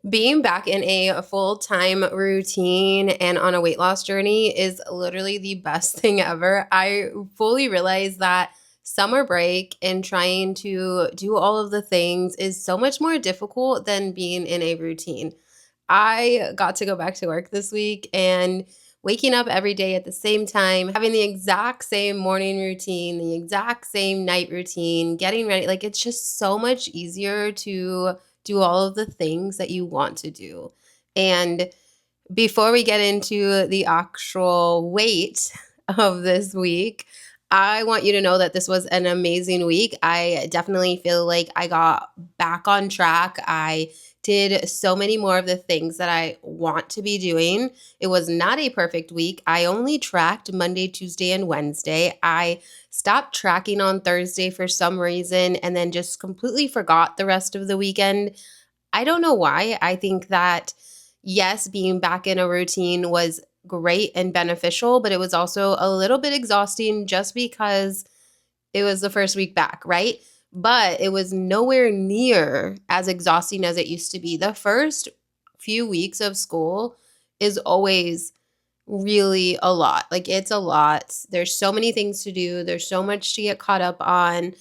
Being back in a full-time routine and on a weight loss journey is literally the best thing ever. I fully realize that summer break and trying to do all of the things is so much more difficult than being in a routine. I got to go back to work this week and waking up every day at the same time, having the exact same morning routine, the exact same night routine, getting ready. Like it's just so much easier to do all of the things that you want to do. And before we get into the actual weight of this week, I want you to know that this was an amazing week. I definitely feel like I got back on track. I did so many more of the things that I want to be doing. It was not a perfect week. I only tracked Monday, Tuesday, and Wednesday. I stopped tracking on Thursday for some reason and then just completely forgot the rest of the weekend. I don't know why. I think that, yes, being back in a routine was great and beneficial, but it was also a little bit exhausting just because it was the first week back, right? But it was nowhere near as exhausting as it used to be. The first few weeks of school is always really a lot. Like it's a lot. There's so many things to do. There's so much to get caught up on.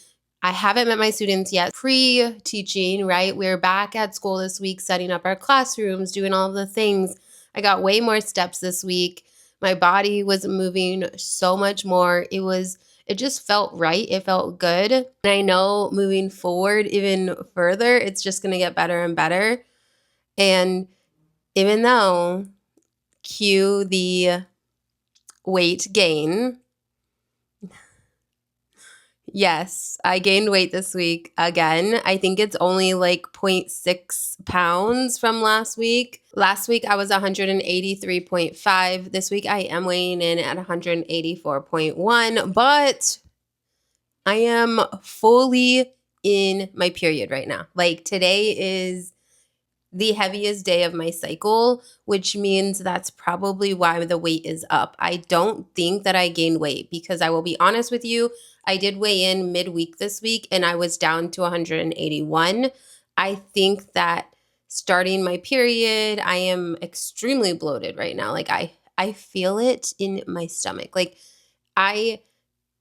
I haven't met my students yet. Pre-teaching, right? We're back at school this week, setting up our classrooms, doing all of the things. I got way more steps this week. My body was moving so much more. It just felt right. It felt good. And I know moving forward even further, it's just going to get better and better. And even though cue the weight gain. Yes, I gained weight this week again. I think it's only like 0.6 pounds from last week. Last week I was 183.5. This week I am weighing in at 184.1, but I am fully in my period right now. Like today is the heaviest day of my cycle, which means that's probably why the weight is up. I don't think that I gained weight because I will be honest with you, I did weigh in midweek this week and I was down to 181. I think that starting my period, I am extremely bloated right now. Like I feel it in my stomach. Like I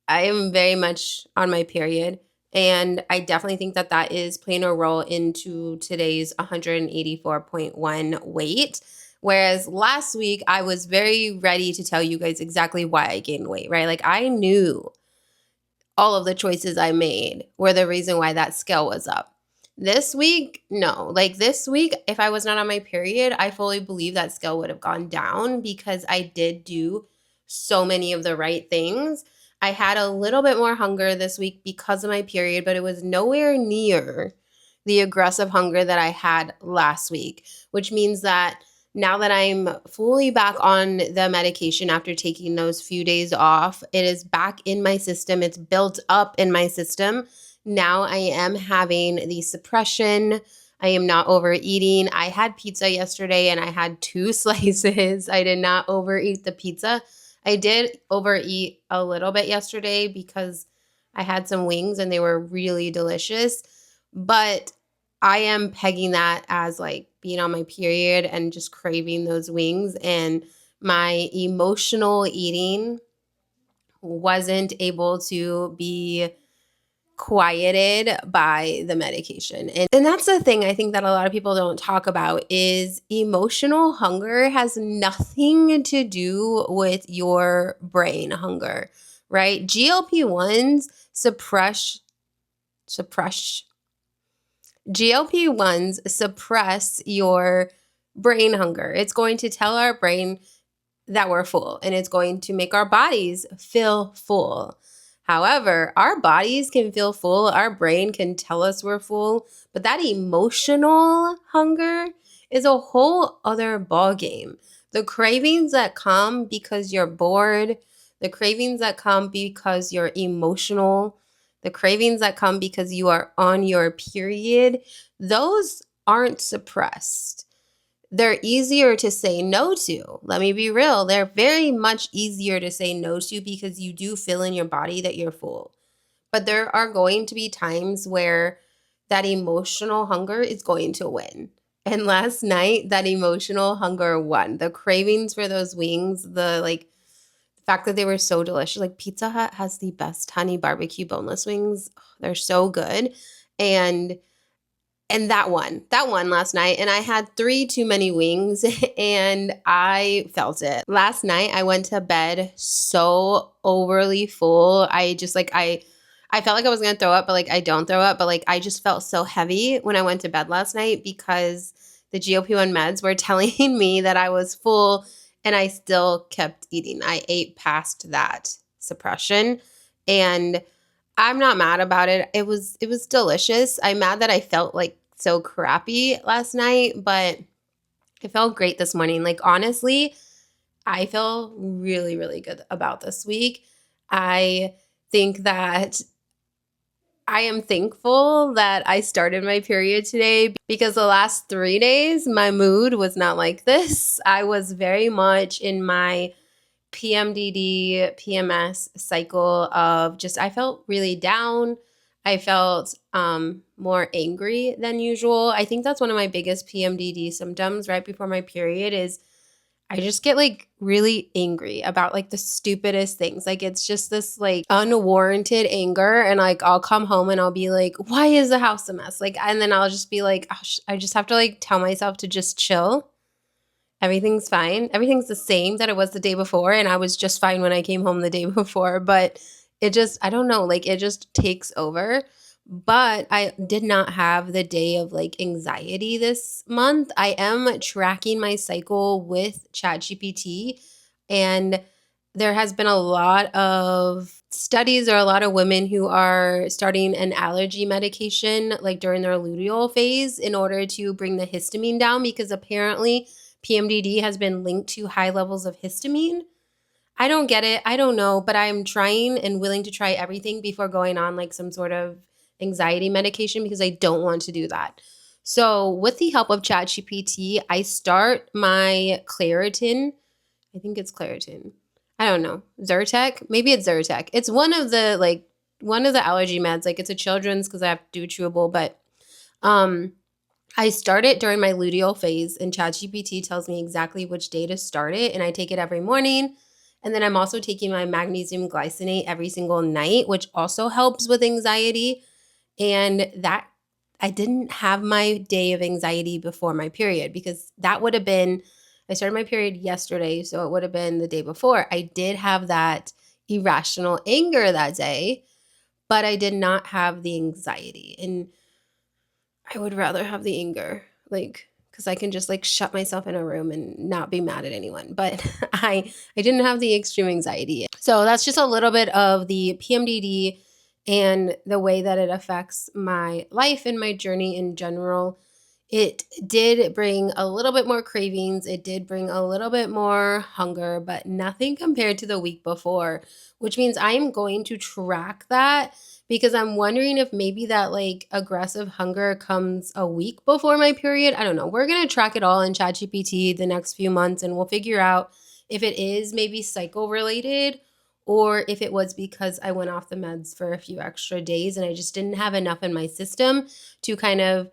I am very much on my period. And I definitely think that that is playing a role into today's 184.1 weight. Whereas last week, I was very ready to tell you guys exactly why I gained weight, right? Like I knew all of the choices I made were the reason why that scale was up. This week, no. Like this week, if I was not on my period, I fully believe that scale would have gone down because I did do so many of the right things. I had a little bit more hunger this week because of my period, but it was nowhere near the aggressive hunger that I had last week, which means that now that I'm fully back on the medication after taking those few days off, it is back in my system. It's built up in my system. Now I am having the suppression. I am not overeating. I had pizza yesterday and I had 2 slices. I did not overeat the pizza. I did overeat a little bit yesterday because I had some wings and they were really delicious. But I am pegging that as like being on my period and just craving those wings. And my emotional eating wasn't able to be quieted by the medication. And that's the thing I think that a lot of people don't talk about is emotional hunger has nothing to do with your brain hunger, right? GLP-1s suppress GLP-1s suppress your brain hunger. It's going to tell our brain that we're full and it's going to make our bodies feel full. However, our bodies can feel full, our brain can tell us we're full, but that emotional hunger is a whole other ballgame. The cravings that come because you're bored, the cravings that come because you're emotional, the cravings that come because you are on your period, those aren't suppressed. They're easier to say no to. Let me be real. They're very much easier to say no to because you do feel in your body that you're full. But there are going to be times where that emotional hunger is going to win. And last night, that emotional hunger won. The cravings for those wings, the fact that they were so delicious. Like Pizza Hut has the best honey barbecue boneless wings. They're so good. And that one last night, and I had 3 too many wings and I felt it. Last night I went to bed so overly full. I just I felt like I was going to throw up, but like I don't throw up, but like I just felt so heavy when I went to bed last night because the GLP-1 meds were telling me that I was full, and I still kept eating. I ate past that suppression, and I'm not mad about it. It was delicious. I'm mad that I felt like so crappy last night, but I felt great this morning. Like honestly, I feel really, really good about this week. I think that I am thankful that I started my period today because the last 3 days my mood was not like this. I was very much in my PMDD, PMS cycle of just, I felt really down. I felt more angry than usual. I think that's one of my biggest PMDD symptoms right before my period is I just get like really angry about like the stupidest things. Like it's just this like unwarranted anger, and like I'll come home and I'll be like, why is the house a mess? Like, and then I'll just be like, oh, I just have to like tell myself to just chill. Everything's fine. Everything's the same that it was the day before. And I was just fine when I came home the day before. But it just, I don't know, like it just takes over. But I did not have the day of like anxiety this month. I am tracking my cycle with ChatGPT, and there has been a lot of studies or a lot of women who are starting an allergy medication like during their luteal phase in order to bring the histamine down, because apparently PMDD has been linked to high levels of histamine. I don't get it. I don't know, but I'm trying and willing to try everything before going on like some sort of anxiety medication because I don't want to do that. So, with the help of ChatGPT, I start my Claritin. I think it's Claritin. I don't know. Zyrtec? Maybe it's Zyrtec. It's one of the allergy meds. Like it's a children's because I have to do chewable, but um I start it during my luteal phase, and ChatGPT tells me exactly which day to start it, and I take it every morning. And then I'm also taking my magnesium glycinate every single night, which also helps with anxiety. And that I didn't have my day of anxiety before my period, because that would have been, I started my period yesterday, so it would have been the day before. I did have that irrational anger that day, but I did not have the anxiety. And I would rather have the anger, like, because I can just like shut myself in a room and not be mad at anyone. But I didn't have the extreme anxiety. So that's just a little bit of the PMDD and the way that it affects my life and my journey in general. It did bring a little bit more cravings. It did bring a little bit more hunger, but nothing compared to the week before, which means I'm going to track that, because I'm wondering if maybe that like aggressive hunger comes a week before my period. I don't know. We're going to track it all in ChatGPT the next few months, and we'll figure out if it is maybe cycle related or if it was because I went off the meds for a few extra days and I just didn't have enough in my system to kind of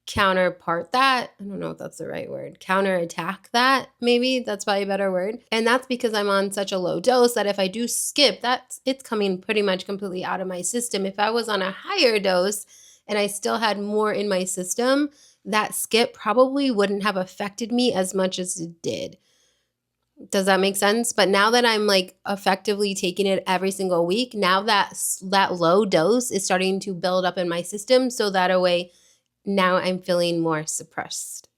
counterpart that. I don't know if that's the right word. Counterattack that, maybe. That's probably a better word. And that's because I'm on such a low dose that if I do skip, it's coming pretty much completely out of my system. If I was on a higher dose and I still had more in my system, that skip probably wouldn't have affected me as much as it did. Does that make sense? But now that I'm like effectively taking it every single week, now that low dose is starting to build up in my system, so that a way now I'm feeling more suppressed.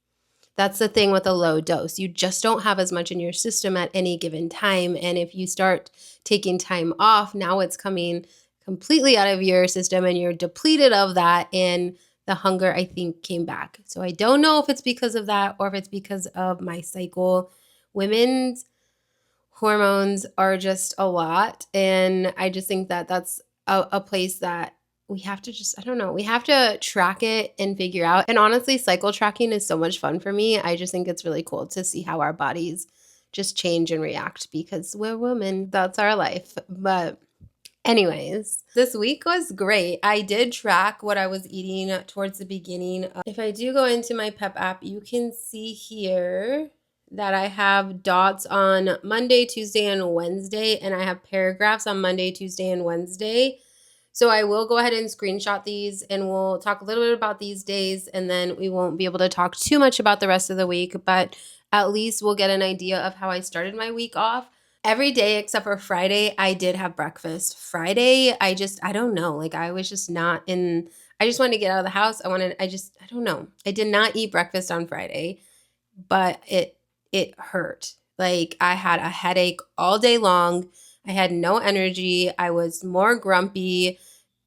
That's the thing with a low dose. You just don't have as much in your system at any given time. And if you start taking time off, now it's coming completely out of your system and you're depleted of that. And the hunger, I think, came back. So I don't know if it's because of that or if it's because of my cycle. Women's hormones are just a lot. And I just think that that's a place that we have to just, I don't know, we have to track it and figure out. And honestly, cycle tracking is so much fun for me. I just think it's really cool to see how our bodies just change and react because we're women. That's our life. But Anyways, this week was great. I did track what I was eating towards the beginning. If I do go into my Pep app, you can see here that I have dots on Monday, Tuesday, and Wednesday, and I have paragraphs on Monday, Tuesday, and Wednesday. So I will go ahead and screenshot these, and we'll talk a little bit about these days, and then we won't be able to talk too much about the rest of the week, but at least we'll get an idea of how I started my week off. Every day except for Friday, I did have breakfast. Friday, I don't know. Like I was just not in, I just wanted to get out of the house. I don't know. I did not eat breakfast on Friday, but it hurt. Like I had a headache all day long. I had no energy. I was more grumpy.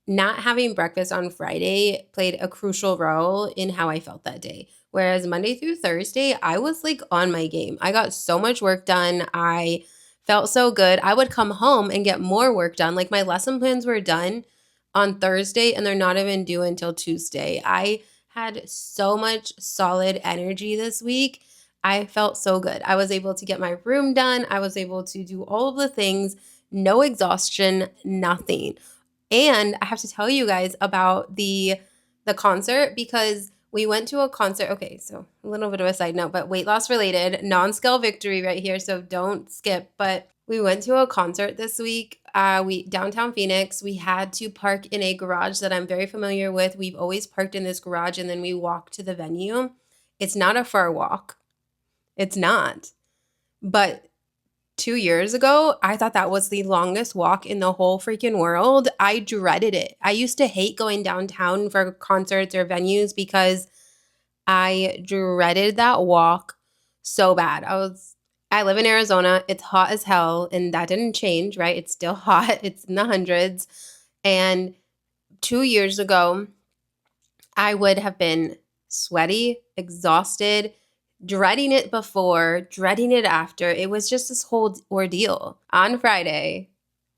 Not having breakfast on Friday played a crucial role in how I felt that day. Whereas Monday through Thursday, I was like on my game. I got so much work done. I felt so good. I would come home and get more work done. Like my lesson plans were done on Thursday and they're not even due until Tuesday. I had so much solid energy this week. I felt so good. I was able to get my room done. I was able to do all of the things, no exhaustion, nothing. And I have to tell you guys about the concert because we went to a concert. Okay, so a little bit of a side note, but weight loss related, non-scale victory right here, so don't skip. But we went to a concert this week. We downtown Phoenix. We had to park in a garage that I'm very familiar with. We've always parked in this garage and then we walked to the venue. It's not a far walk. It's not. But 2 years ago, I thought that was the longest walk in the whole freaking world. I dreaded it. I used to hate going downtown for concerts or venues because I dreaded that walk so bad. I live in Arizona. It's hot as hell, and that didn't change, right? It's still hot. It's in the hundreds. And 2 years ago, I would have been sweaty, exhausted, dreading it before, dreading it after. It was just this whole ordeal. On Friday,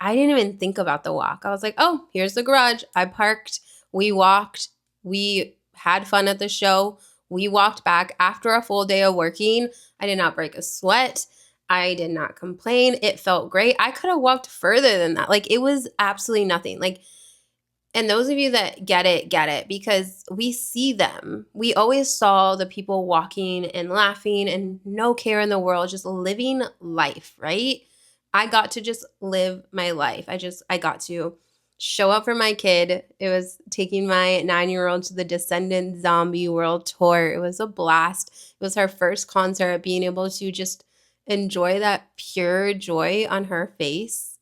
I didn't even think about the walk. I was like, oh, here's the garage. I parked. We walked. We had fun at the show. We walked back after a full day of working. I did not break a sweat. I did not complain. It felt great. I could have walked further than that. Like it was absolutely nothing. Like, and those of you that get it because we see them. We always saw the people walking and laughing and no care in the world, just living life, right? I got to just live my life. I got to show up for my kid. It was taking my 9-year-old to the Descendant Zombie World Tour. It was a blast. It was her first concert, being able to just enjoy that pure joy on her face.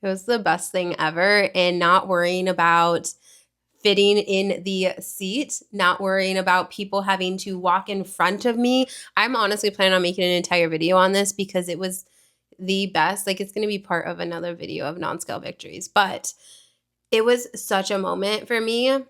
It was the best thing ever, and not worrying about fitting in the seat, not worrying about people having to walk in front of me. I'm honestly planning on making an entire video on this because it was the best. Like it's going to be part of another video of non-scale victories, but it was such a moment for me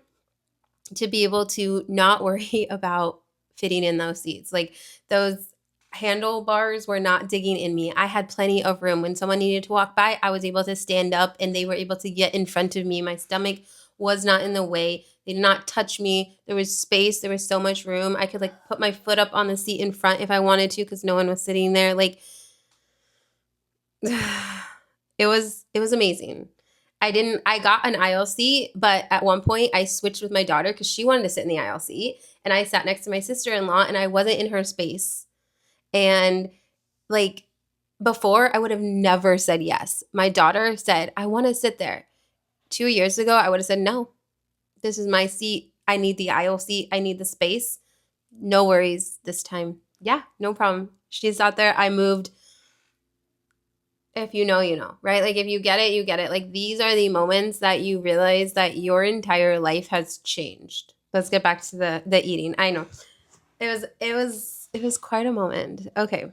to be able to not worry about fitting in those seats. Like those handlebars were not digging in me. I had plenty of room. When someone needed to walk by, I was able to stand up and they were able to get in front of me. My stomach was not in the way. They did not touch me. There was space. There was so much room. I could like put my foot up on the seat in front if I wanted to because no one was sitting there. Like it was amazing. I got an aisle seat, but at one point I switched with my daughter because she wanted to sit in the aisle seat. And I sat next to my sister-in-law and I wasn't in her space. And like before, I would have never said yes. My daughter said, I want to sit there. 2 years ago, I would have said, no, this is my seat. I need the aisle seat. I need the space. No worries this time. Yeah, no problem. She's out there. I moved. If you know, you know, right? Like if you get it, you get it. Like these are the moments that you realize that your entire life has changed. Let's get back to the eating. I know. It was quite a moment. Okay. All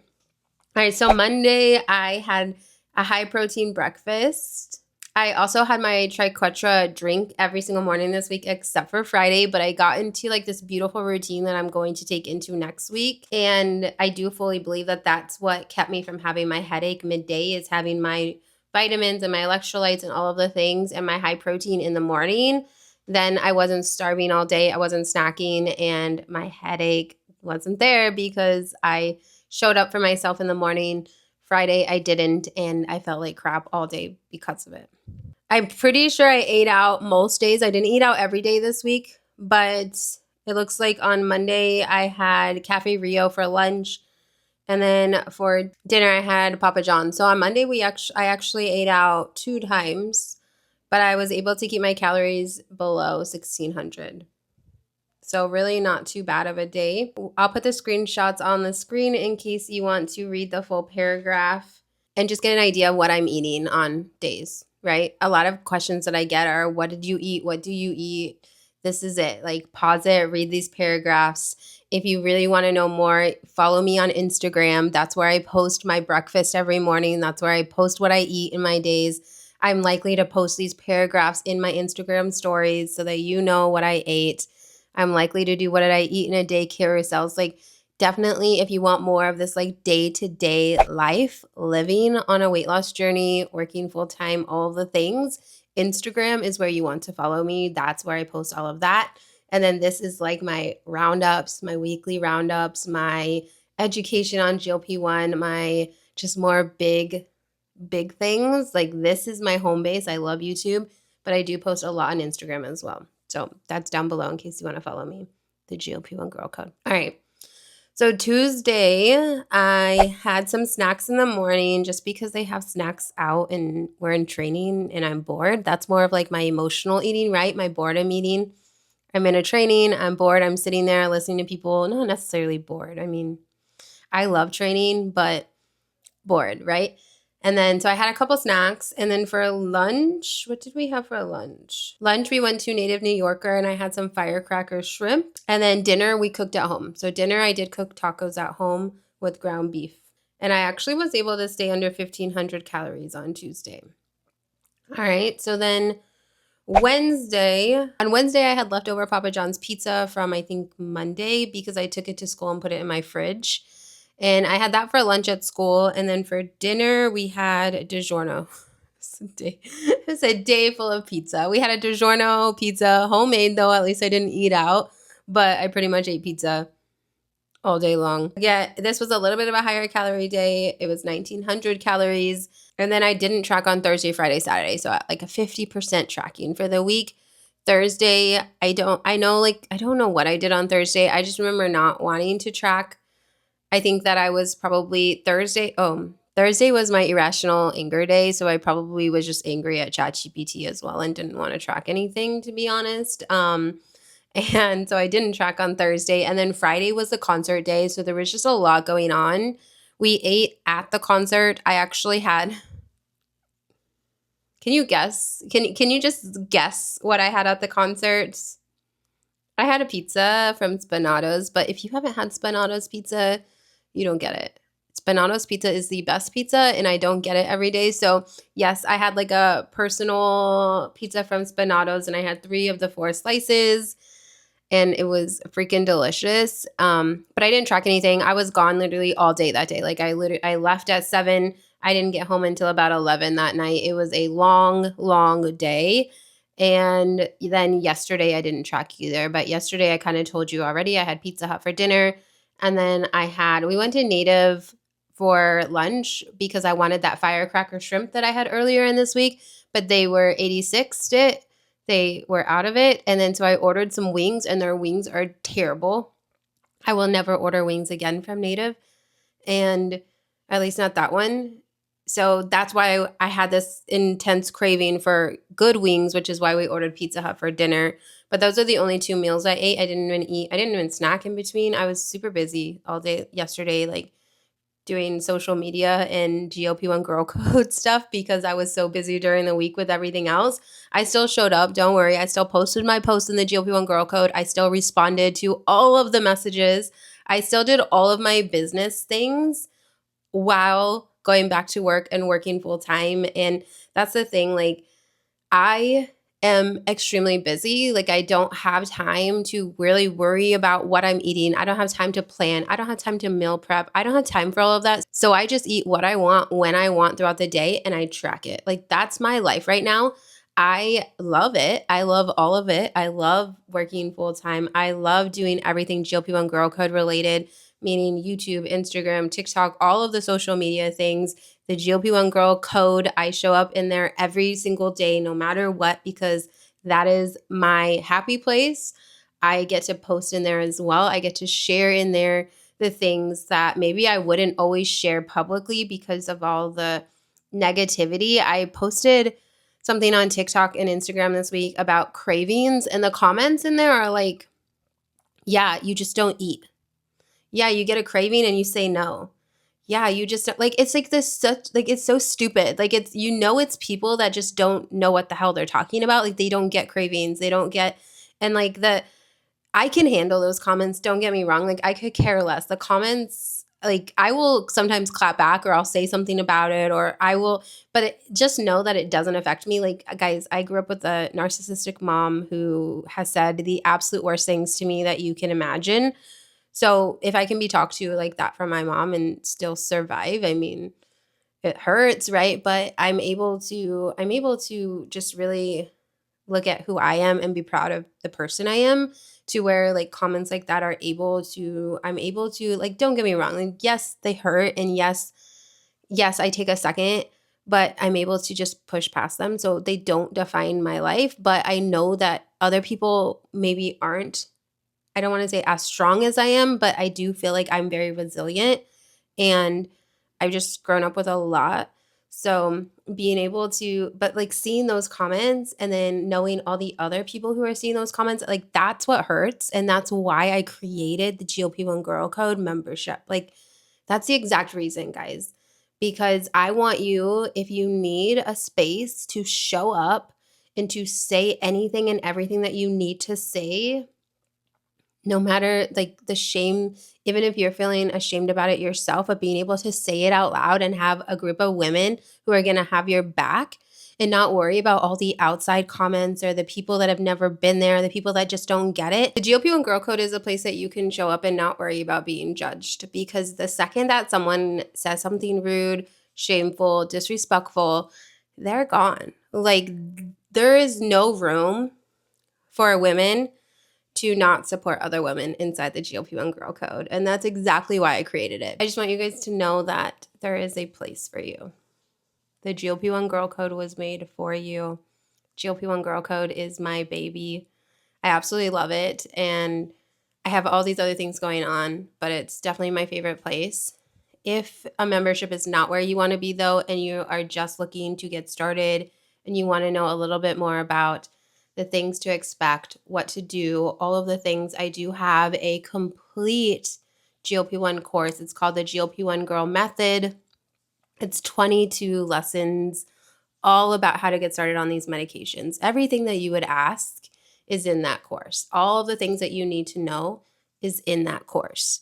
right. So Monday I had a high protein breakfast. I also had my triquetra drink every single morning this week except for Friday, but I got into like this beautiful routine that I'm going to take into next week. And I do fully believe that that's what kept me from having my headache midday, is having my vitamins and my electrolytes and all of the things and my high protein in the morning. Then I wasn't starving all day. I wasn't snacking and my headache wasn't there because I showed up for myself in the morning Friday I didn't, and I felt like crap all day because of it. I'm pretty sure I ate out most days. I didn't eat out every day this week, but it looks like on Monday I had Cafe Rio for lunch, and then for dinner I had Papa John's. So on Monday I actually ate out 2 times, but I was able to keep my calories below 1600. So really not too bad of a day. I'll put the screenshots on the screen in case you want to read the full paragraph and just get an idea of what I'm eating on days, right? A lot of questions that I get are, what did you eat? What do you eat? This is it. Like, pause it, read these paragraphs. If you really want to know more, follow me on Instagram. That's where I post my breakfast every morning. That's where I post what I eat in my days. I'm likely to post these paragraphs in my Instagram stories so that you know what I ate. I'm likely to do what did I eat in a day carousels. Like, definitely, if you want more of this like day-to-day life, living on a weight loss journey, working full-time, all of the things, Instagram is where you want to follow me. That's where I post all of that. And then this is like my roundups, my weekly roundups, my education on GLP-1, my just more big things. Like, this is my home base. I love YouTube, but I do post a lot on Instagram as well. So that's down below in case you want to follow me, the GLP1 Girl Code. All right. So Tuesday, I had some snacks in the morning just because they have snacks out and we're in training and I'm bored. That's more of like my emotional eating, right? My boredom eating. I'm in a training, I'm bored, I'm sitting there listening to people. Not necessarily bored. I mean, I love training, but bored, right? And then, so I had a couple snacks. And then for lunch, what did we have for lunch? Lunch, we went to Native New Yorker and I had some firecracker shrimp. And then dinner, we cooked at home. So dinner, I did cook tacos at home with ground beef. And I actually was able to stay under 1,500 calories on Tuesday. All right. So then on Wednesday, I had leftover Papa John's pizza from, I think, Monday because I took it to school and put it in my fridge. And I had that for lunch at school. And then for dinner, we had DiGiorno. It's a day full of pizza. We had a DiGiorno pizza, homemade though. At least I didn't eat out. But I pretty much ate pizza all day long. Yeah, this was a little bit of a higher calorie day. It was 1,900 calories. And then I didn't track on Thursday, Friday, Saturday. So like a 50% tracking for the week. Thursday, I don't know what I did on Thursday. I just remember not wanting to track. I think that I was probably Thursday was my irrational anger day. So I probably was just angry at ChatGPT as well and didn't want to track anything, to be honest. And so I didn't track on Thursday. And then Friday was the concert day. So there was just a lot going on. We ate at the concert. I actually had, can you guess? Can you just guess what I had at the concert? I had a pizza from Spanato's, but if you haven't had Spanato's pizza, you don't get it. Spanato's pizza is the best pizza, and I don't get it every day. So yes, I had like a personal pizza from Spanato's, and I had 3 of the 4 slices, and it was freaking delicious. But I didn't track anything. I was gone literally all day that day. Like I left at 7. I didn't get home until about 11 that night. It was a long, long day. And then yesterday I didn't track either. But yesterday I kind of told you already, I had Pizza Hut for dinner. And then we went to Native for lunch because I wanted that firecracker shrimp that I had earlier in this week. But they were 86'd it. They were out of it. And then so I ordered some wings, and their wings are terrible. I will never order wings again from Native. And at least not that one. So that's why I had this intense craving for good wings, which is why we ordered Pizza Hut for dinner. But those are the only 2 meals I ate. I didn't even snack in between. I was super busy all day yesterday, like doing social media and GLP1 Girl Code stuff because I was so busy during the week with everything else. I still showed up. Don't worry. I still posted my post in the GLP1 Girl Code. I still responded to all of the messages. I still did all of my business things while going back to work and working full time. And that's the thing, like, I am extremely busy. Like, I don't have time to really worry about what I'm eating. I don't have time to plan. I don't have time to meal prep. I don't have time for all of that. So I just eat what I want when I want throughout the day, and I track it. Like, that's my life right now. I love it. I love all of it. I love working full time. I love doing everything GLP-1 Girl Code related, meaning YouTube, Instagram, TikTok, all of the social media things. The GLP-1 Girl Code, I show up in there every single day, no matter what, because that is my happy place. I get to post in there as well. I get to share in there the things that maybe I wouldn't always share publicly because of all the negativity. I posted something on TikTok and Instagram this week about cravings, and the comments in there are like, yeah, you just don't eat. Yeah, you get a craving and you say no. Yeah, you just don't, like, it's like this such, like, it's so stupid. Like, it's, it's people that just don't know what the hell they're talking about. Like, they don't get cravings. They don't get, and like I can handle those comments. Don't get me wrong. Like, I could care less. The comments, like, I will sometimes clap back or I'll say something about it or I will, but just know that it doesn't affect me. Like, guys, I grew up with a narcissistic mom who has said the absolute worst things to me that you can imagine. So if I can be talked to like that from my mom and still survive, I mean, it hurts, right? But I'm able to just really look at who I am and be proud of the person I am, to where like comments like that I'm able to, like, don't get me wrong, like, yes, they hurt, and yes, I take a second, but I'm able to just push past them so they don't define my life. But I know that other people maybe aren't, I don't want to say as strong as I am, but I do feel like I'm very resilient and I've just grown up with a lot. So being able to, but like seeing those comments and then knowing all the other people who are seeing those comments, like that's what hurts. And that's why I created the GLP-1 Girl Code membership. Like that's the exact reason, guys, because I want you, if you need a space to show up and to say anything and everything that you need to say, no matter like the shame, even if you're feeling ashamed about it yourself, but being able to say it out loud and have a group of women who are going to have your back and not worry about all the outside comments or the people that have never been there, the people that just don't get it. The GLP-1 Girl Code is a place that you can show up and not worry about being judged, because the second that someone says something rude, shameful, disrespectful, they're gone. Like, there is no room for women to not support other women inside the GLP-1 Girl Code. And that's exactly why I created it. I just want you guys to know that there is a place for you. The GLP-1 Girl Code was made for you. GLP-1 Girl Code is my baby. I absolutely love it. And I have all these other things going on, but it's definitely my favorite place. If a membership is not where you want to be, though, and you are just looking to get started and you want to know a little bit more about the things to expect, what to do, all of the things, I do have a complete GLP-1 course. It's called the GLP-1 Girl Method. It's 22 lessons all about how to get started on these medications. Everything that you would ask is in that course. All of the things that you need to know is in that course.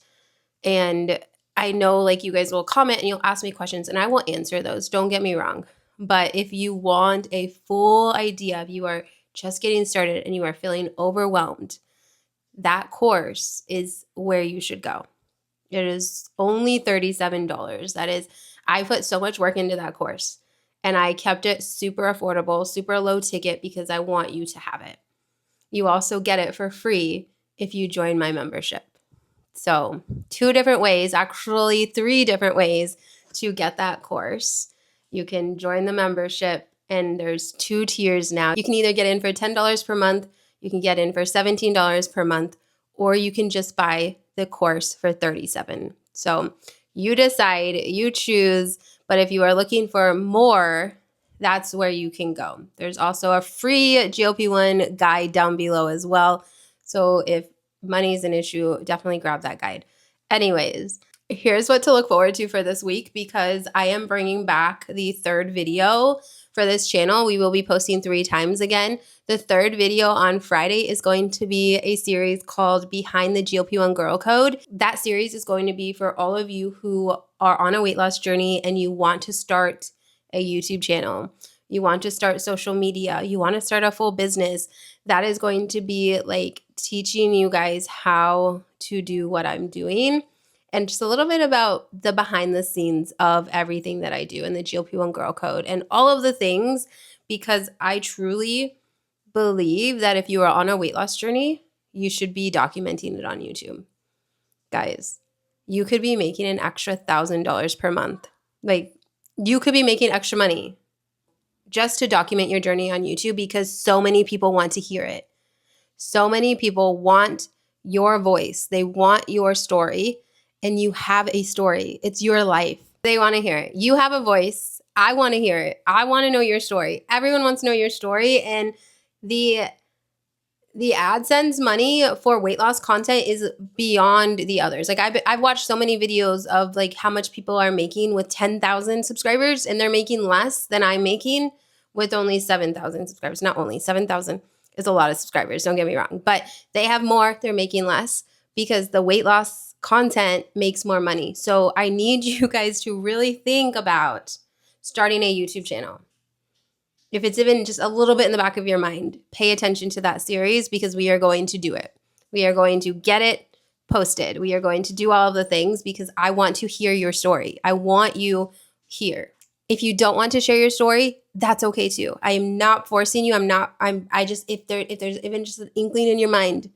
And I know like you guys will comment and you'll ask me questions and I will answer those. Don't get me wrong. But if you want a full idea, if you are just getting started and you are feeling overwhelmed, that course is where you should go. It is only $37. That is, I put so much work into that course and I kept it super affordable, super low ticket, because I want you to have it. You also get it for free if you join my membership. So 2 different ways, actually 3 different ways to get that course. You can join the membership, and there's 2 tiers now. You can either get in for $10 per month, you can get in for $17 per month, or you can just buy the course for $37. So you decide, you choose, but if you are looking for more, that's where you can go. There's also a free GLP-1 guide down below as well. So if money is an issue, definitely grab that guide. Anyways, here's what to look forward to for this week, because I am bringing back the 3rd video for this channel. We will be posting 3 times again. The 3rd video on Friday is going to be a series called Behind the GLP-1 Girl Code. That series is going to be for all of you who are on a weight loss journey and you want to start a YouTube channel, you want to start social media, you want to start a full business. That is going to be like teaching you guys how to do what I'm doing, and just a little bit about the behind the scenes of everything that I do in the GLP-1 Girl Code and all of the things because I truly believe that if you are on a weight loss journey, you should be documenting it on YouTube. Guys, you could be making an extra $1,000 per month. Like, you could be making extra money just to document your journey on YouTube because so many people want to hear it. So many people want your voice. They want your story, and you have a story. It's your life. They want to hear it. You have a voice. I want to hear it. I want to know your story. Everyone wants to know your story, and the AdSense money for weight loss content is beyond the others. Like I've watched so many videos of like how much people are making with 10,000 subscribers, and they're making less than I'm making with only 7,000 subscribers. Not only 7,000 is a lot of subscribers. Don't get me wrong, but they have more. They're making less because the weight loss content makes more money. So I need you guys to really think about starting a YouTube channel. If it's even just a little bit in the back of your mind, pay attention to that series because we are going to do it. We are going to get it posted. We are going to do all of the things because I want to hear your story. I want you here. If you don't want to share your story, that's okay too. I am not forcing you. I just, if there's even just an inkling in your mind,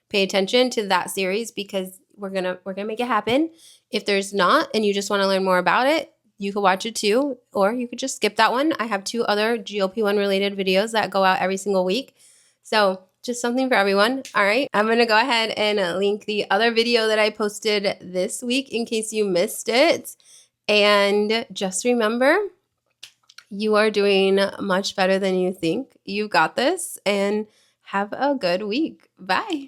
pay attention to that series because we're gonna make it happen. If there's not, and you just want to learn more about it, you could watch it too, or you could just skip that one. I have 2 other GLP-1 related videos that go out every single week. So just something for everyone. All right. I'm going to go ahead and link the other video that I posted this week in case you missed it. And just remember, you are doing much better than you think. You got this, and have a good week. Bye.